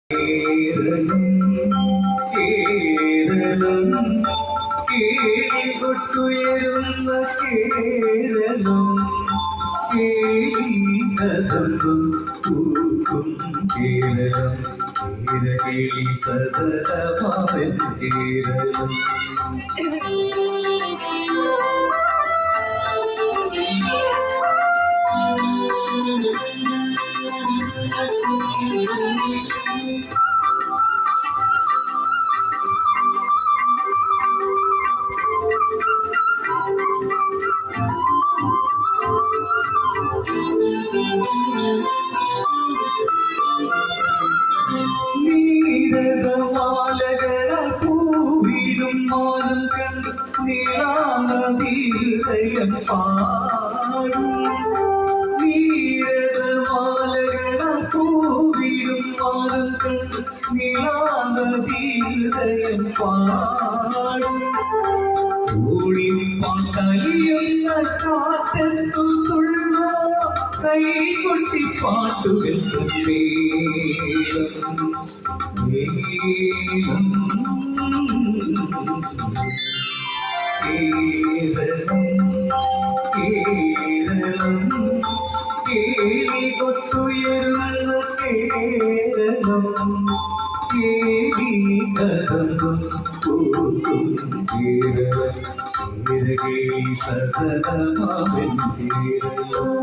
കേരളം കേരളം കേളികൊട്ടുയരുന്ന കേരളം കേളികതമ്പും പൂക്കും കേരളം കേരളി സദരമാവൻ കേരളം നീരകമാലകള പൂവിടും മാനം കണ്ട് നീളാനദീഹൃദയം പാടും നീരകമാലകള പൂവിടും മാനം കണ്ട് നീളാനദീഹൃദയം പാടും ൂണിൽ പാട്ടലിയുന്ന കാറ്റത്തു തുള്ളോ കൈകൊട്ടി പാട്ടുകൾ കേരളം കേരളം കേളികൊട്ടുയരുന്ന കേരളം കേളികതമ്പും പൂക്കും കേരളം കേരളി സദരമാവൻ കേരളം